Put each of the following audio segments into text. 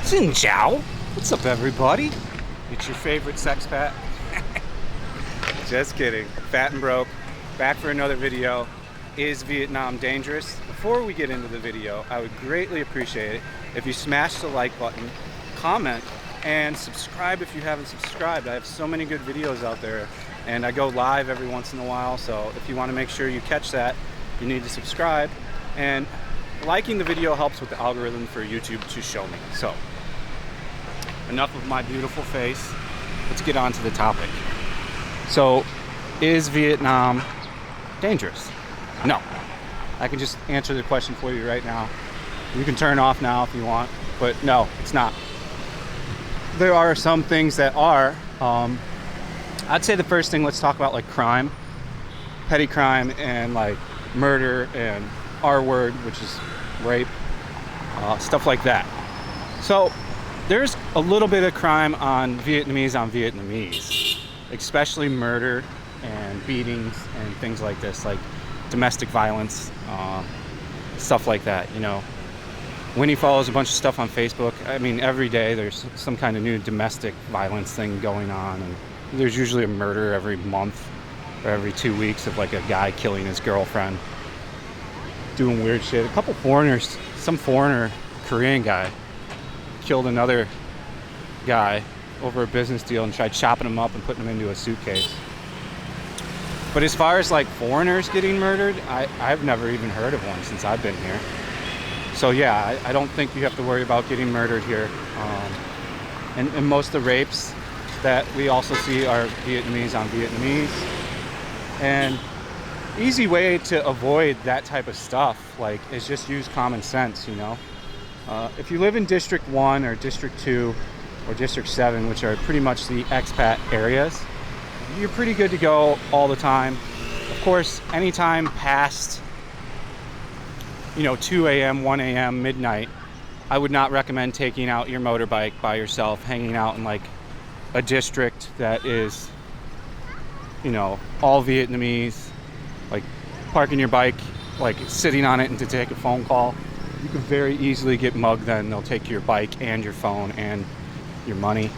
Xin Chao. What's up, everybody? It's your favorite sex pat. Just kidding. Fat and broke. Back for another video. Is Vietnam dangerous? Before we get into the video, I would greatly appreciate it if you smash the like button, comment, and subscribe if you haven't subscribed. I have so many good videos out there, and I go live every once in a while, so if you want to make sure you catch that, you need to subscribe. And liking the video helps with the algorithm for YouTube to show me. So, enough of my beautiful face. Let's get on to the topic. So, is Vietnam dangerous? No. I can just answer the question for you right now. You can turn off now if you want, but no, it's not. There are some things that are. I'd say the first thing, let's talk about like crime, petty crime, and like murder and R-word, which is rape, stuff like that. So there's a little bit of crime on Vietnamese, especially murder and beatings and things like this, like domestic violence, stuff like that. You know, Winnie follows a bunch of stuff on Facebook. I mean, every day there's some kind of new domestic violence thing going on, and there's usually a murder every month or every 2 weeks of like a guy killing his girlfriend, doing weird shit. A couple foreigners, some foreigner Korean guy killed another guy over a business deal and tried chopping him up and putting him into a suitcase. But as far as like foreigners getting murdered, I've never even heard of one since I've been here. So yeah, I don't think you have to worry about getting murdered here. And most of the rapes that we also see are Vietnamese on Vietnamese. And easy way to avoid that type of stuff, like, is just use common sense, you know? If you live in District 1 or District 2 or District 7, which are pretty much the expat areas, you're pretty good to go all the time. Of course, anytime past, 2 a.m., 1 a.m., midnight, I would not recommend taking out your motorbike by yourself, hanging out in like a district that is, all Vietnamese, like parking your bike, like sitting on it and to take a phone call. You could very easily get mugged then. They'll take your bike and your phone and your money.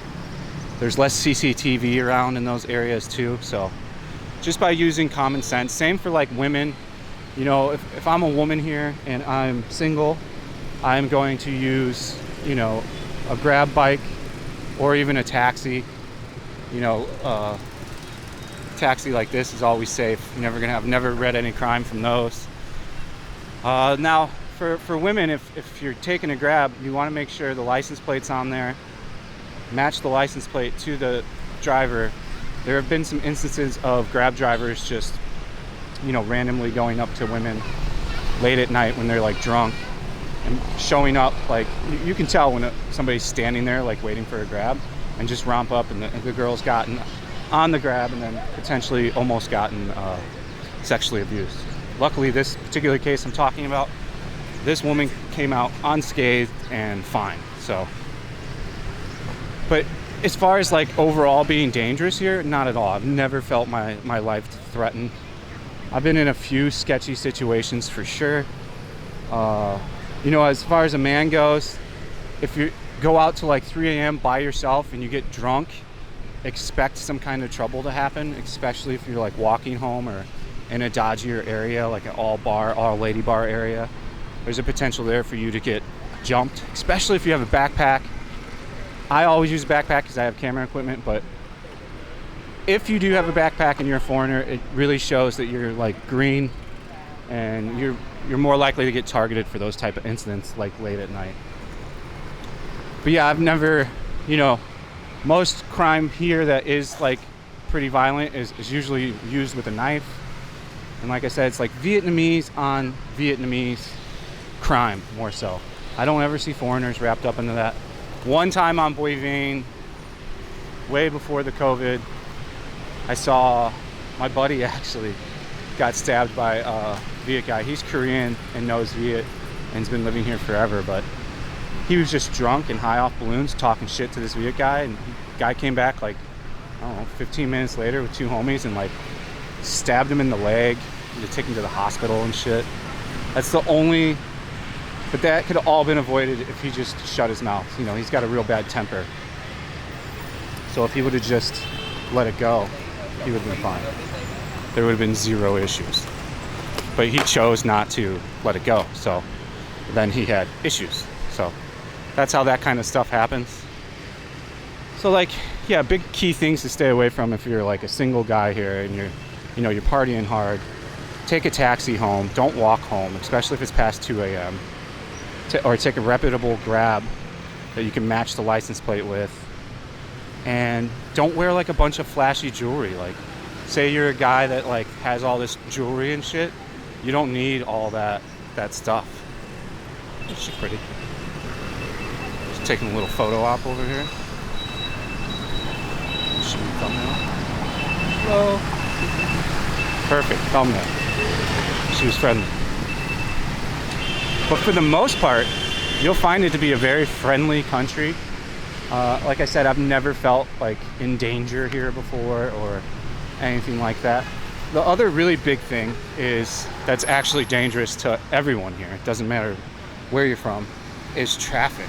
There's less CCTV around in those areas too, so just by using common sense. Same for like women. If I'm a woman here and I'm single, I'm going to use, a grab bike or even a taxi. Taxi like this is always safe. I've never read any crime from those. Now, for women, if you're taking a grab, you want to make sure the license plate's on there. Match the license plate to the driver. There have been some instances of grab drivers just, randomly going up to women late at night when they're like drunk and showing up. Like you can tell when somebody's standing there like waiting for a grab and just romp up, and the girl's gotten on the grab and then potentially almost gotten sexually abused. Luckily, this particular case I'm talking about, this woman came out unscathed and fine. So, but as far as like overall being dangerous here, not at all. I've never felt my life threatened. I've been in a few sketchy situations for sure. As far as a man goes, if you go out to like 3 a.m. by yourself and you get drunk, expect some kind of trouble to happen, especially if you're like walking home or in a dodgier area, like an all lady bar area. There's a potential there for you to get jumped, especially if you have a backpack. I always use a backpack because I have camera equipment, but if you do have a backpack and you're a foreigner, it really shows that you're like green, and you're more likely to get targeted for those type of incidents like late at night. But yeah, I've never, most crime here that is like pretty violent is usually used with a knife. And like I said, it's like Vietnamese on Vietnamese crime more so. I don't ever see foreigners wrapped up into that. One time on Bui Vien, way before the COVID, I saw my buddy actually got stabbed by a Viet guy. He's Korean and knows Viet and has been living here forever, but he was just drunk and high off balloons talking shit to this Viet guy, and the guy came back like, 15 minutes later with two homies and like stabbed him in the leg to take him to the hospital and shit. That's the only But that could have all been avoided if he just shut his mouth. You know, he's got a real bad temper. So if he would have just let it go, he would have been fine. There would have been zero issues. But he chose not to let it go. So then he had issues. So that's how that kind of stuff happens. So like, yeah, big key things to stay away from if you're like a single guy here and you're partying hard. Take a taxi home. Don't walk home, especially if it's past 2 a.m. Or take a reputable Grab that you can match the license plate with. And don't wear like a bunch of flashy jewelry. Like, say you're a guy that like has all this jewelry and shit. You don't need all that stuff. She's pretty. Just taking a little photo op over here. Should we thumbnail? Hello. Perfect thumbnail. She was friendly. But for the most part, you'll find it to be a very friendly country. Like I said, I've never felt like in danger here before or anything like that. The other really big thing is that's actually dangerous to everyone here. It doesn't matter where you're from, is traffic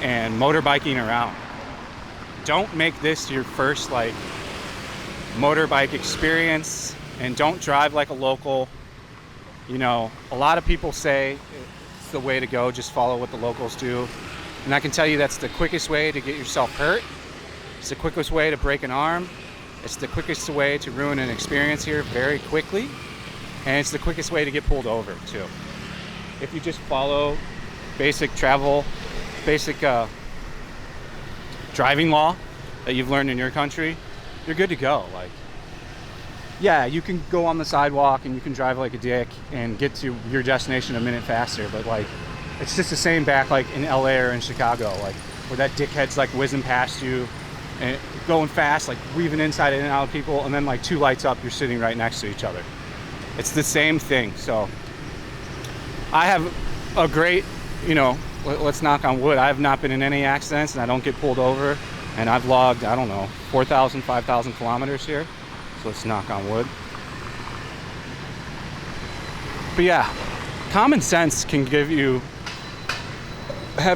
and motorbiking around. Don't make this your first like motorbike experience, and don't drive like a local. You know, a lot of people say it's the way to go, just follow what the locals do. And I can tell you that's the quickest way to get yourself hurt. It's the quickest way to break an arm. It's the quickest way to ruin an experience here very quickly. And it's the quickest way to get pulled over too. If you just follow basic driving law that you've learned in your country, you're good to go. Like, yeah, you can go on the sidewalk and you can drive like a dick and get to your destination a minute faster, but like, it's just the same back like in LA or in Chicago, like where that dickhead's like whizzing past you and going fast, like weaving inside and out of people, and then like 2 lights up, you're sitting right next to each other. It's the same thing. So I have a great, you know, let's knock on wood, I have not been in any accidents and I don't get pulled over, and I've logged, I don't know, 4,000, 5,000 kilometers here. So let's knock on wood. But yeah, common sense can have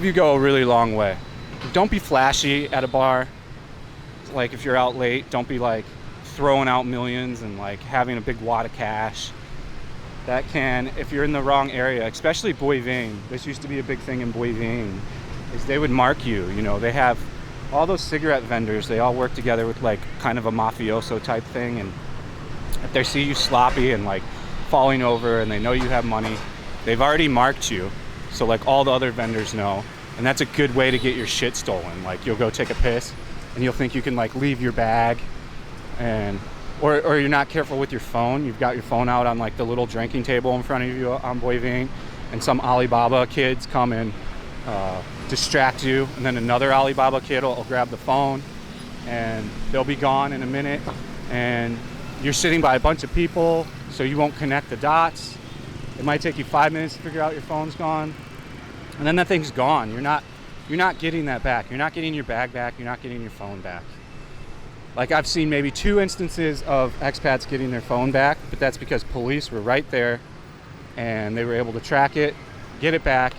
you go a really long way. Don't be flashy at a bar. Like if you're out late, don't be like throwing out millions and like having a big wad of cash. That can, if you're in the wrong area, especially Boy Ving, this used to be a big thing in Boy Ving, is they would mark you. You know, they have all those cigarette vendors, they all work together with like kind of a mafioso type thing, and if they see you sloppy and like falling over and they know you have money, they've already marked you, so like all the other vendors know, and that's a good way to get your shit stolen. Like you'll go take a piss and you'll think you can like leave your bag, and or you're not careful with your phone, you've got your phone out on like the little drinking table in front of you on Boy Ving, and some Alibaba kids come and distract you, and then another Alibaba kid will grab the phone and they'll be gone in a minute, and you're sitting by a bunch of people, so you won't connect the dots. It might take you 5 minutes to figure out your phone's gone, and then that thing's gone. You're not getting that back. You're not getting your bag back. You're not getting your phone back. Like I've seen maybe 2 instances of expats getting their phone back, but that's because police were right there and they were able to track it, get it back.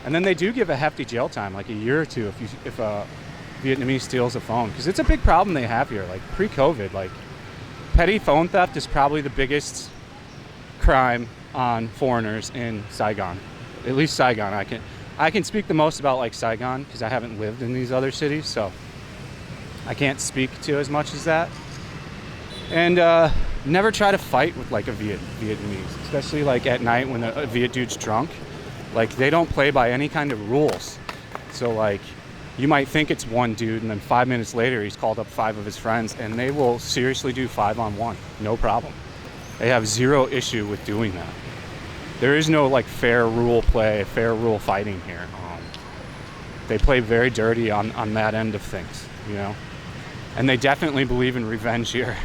And then they do give a hefty jail time, like a year or two if a Vietnamese steals a phone, because it's a big problem they have here. Like pre-COVID, like petty phone theft is probably the biggest crime on foreigners in Saigon. At least Saigon. I can speak the most about like Saigon because I haven't lived in these other cities, so I can't speak to as much as that. And never try to fight with like a Vietnamese, especially like at night when a Viet dude's drunk. Like they don't play by any kind of rules. So like you might think it's one dude, and then 5 minutes later he's called up 5 of his friends, and they will seriously do 5-on-1, no problem. They have zero issue with doing that. There is no like fair rule play, fair rule fighting here. They play very dirty on that end of things, you know. And they definitely believe in revenge here.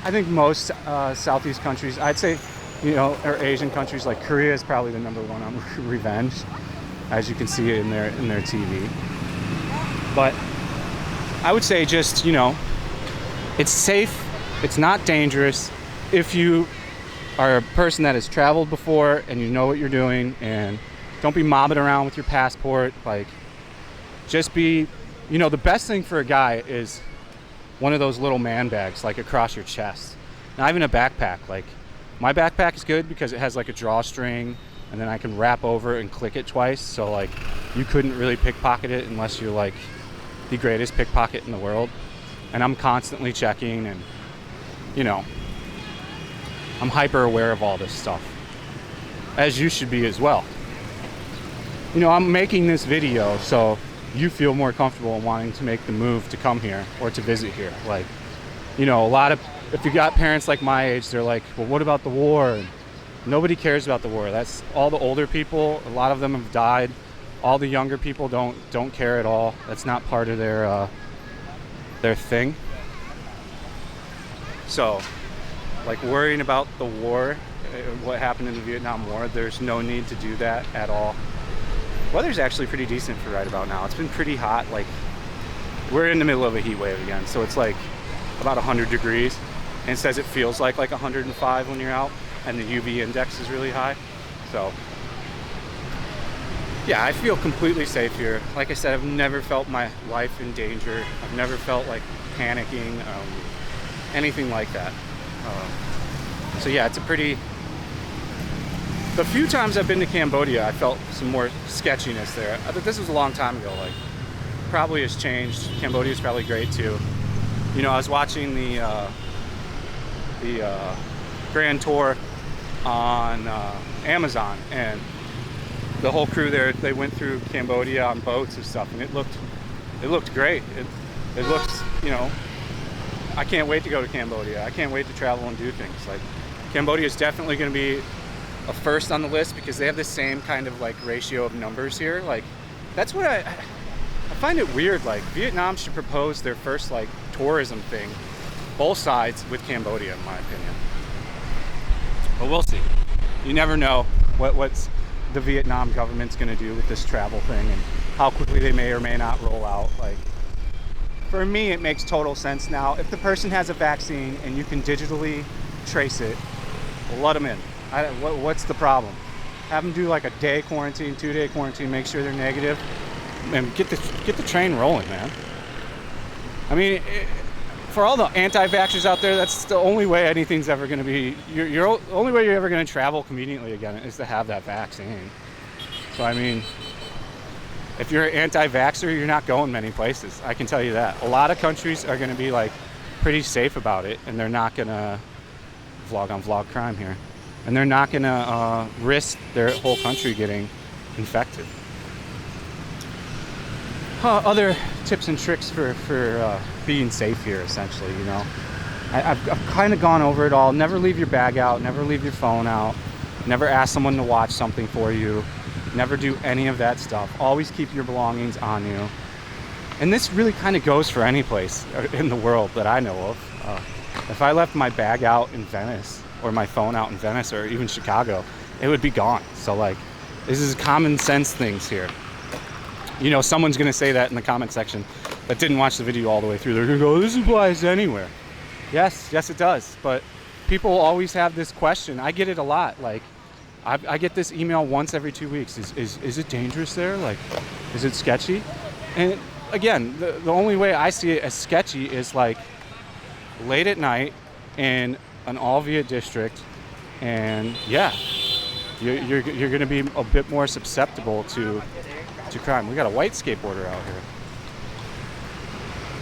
I think most Southeast countries, I'd say, you know, or Asian countries, like Korea is probably the number one on revenge, as you can see it in their TV. But I would say just, you know, it's safe, it's not dangerous if you are a person that has traveled before and you know what you're doing and Don't be mobbing around with your passport. Like, just be, you know, the best thing for a guy is one of those little man bags, like across your chest. Not even a backpack. Like, my backpack is good because it has like a drawstring, and then I can wrap over and click it twice. So like, you couldn't really pickpocket it unless you're like the greatest pickpocket in the world. And I'm constantly checking, and you know, I'm hyper aware of all this stuff, as you should be as well. You know, I'm making this video so you feel more comfortable in wanting to make the move to come here or to visit here. Like, you know, if you got parents like my age, they're like, well, what about the war? And nobody cares about the war. That's all the older people. A lot of them have died. All the younger people don't care at all. That's not part of their thing. So, like, worrying about the war, what happened in the Vietnam War, there's no need to do that at all. Weather's actually pretty decent for right about now. It's been pretty hot. Like, we're in the middle of a heat wave again, so it's like about 100 degrees, and it says it feels like 105 when you're out, and the UV index is really high. So yeah, I feel completely safe here. Like I said, I've never felt my life in danger. I've never felt like panicking, anything like that. So yeah, it's a pretty... The few times I've been to Cambodia, I felt some more sketchiness there. This was a long time ago. Like, probably has changed. Cambodia's probably great too. You know, I was watching the Grand Tour on Amazon, and the whole crew there, they went through Cambodia on boats and stuff, and it looked great. It looks, you know, I can't wait to go to Cambodia. I can't wait to travel and do things. Like, Cambodia is definitely going to be a first on the list because they have the same kind of like ratio of numbers here. Like, that's what I find it weird. Like, Vietnam should propose their first like tourism thing, both sides, with Cambodia, in my opinion. But we'll see. You never know what's the Vietnam government's going to do with this travel thing and how quickly they may or may not roll out. Like, for me, it makes total sense now. If the person has a vaccine and you can digitally trace it, let them in. What's the problem? Have them do like a day quarantine, 2-day quarantine, make sure they're negative, and get the train rolling, man. I mean, for all the anti-vaxxers out there, that's the only way anything's ever going to be. Your only way you're ever going to travel conveniently again is to have that vaccine. So I mean, if you're an anti-vaxxer, you're not going many places. I can tell you that. A lot of countries are going to be like pretty safe about it, and they're not going to vlog on vlog crime here. And they're not going to risk their whole country getting infected. Other tips and tricks for being safe here, essentially, you know. I've kind of gone over it all. Never leave your bag out. Never leave your phone out. Never ask someone to watch something for you. Never do any of that stuff. Always keep your belongings on you. And this really kind of goes for any place in the world that I know of. If I left my bag out in Venice, or my phone out in Venice, or even Chicago, it would be gone. So like, this is common sense things here. You know, someone's gonna say that in the comment section that didn't watch the video all the way through. They're gonna go, this applies to anywhere. Yes, it does. But people always have this question. I get it a lot. Like, I get this email once every 2 weeks. Is it dangerous there? Like, is it sketchy? And again, the only way I see it as sketchy is like late at night in an all-Viet district, and yeah, you're going to be a bit more susceptible to crime. We got a white skateboarder out here.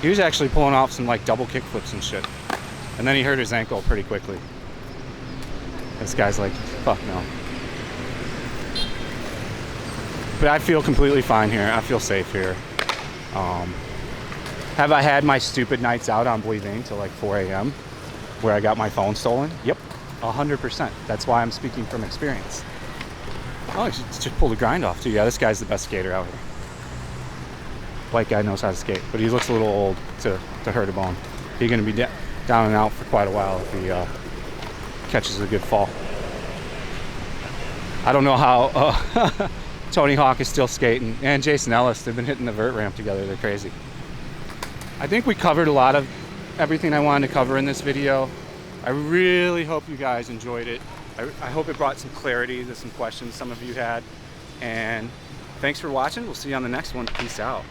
He was actually pulling off some like double kick flips and shit, and then he hurt his ankle pretty quickly. This guy's like, fuck no. But I feel completely fine here. I feel safe here. Have I had my stupid nights out on Believe till like 4 a.m. where I got my phone stolen? Yep, 100%. That's why I'm speaking from experience. Oh, he just pulled a grind off too. Yeah, this guy's the best skater out here. White guy knows how to skate, but he looks a little old to hurt a bone. He's gonna be down and out for quite a while if he catches a good fall. I don't know how Tony Hawk is still skating, and Jason Ellis. They've been hitting the vert ramp together. They're crazy. I think we covered a lot of everything I wanted to cover in this video. I really hope you guys enjoyed it. I hope it brought some clarity to some questions some of you had. And thanks for watching. We'll see you on the next one. Peace out.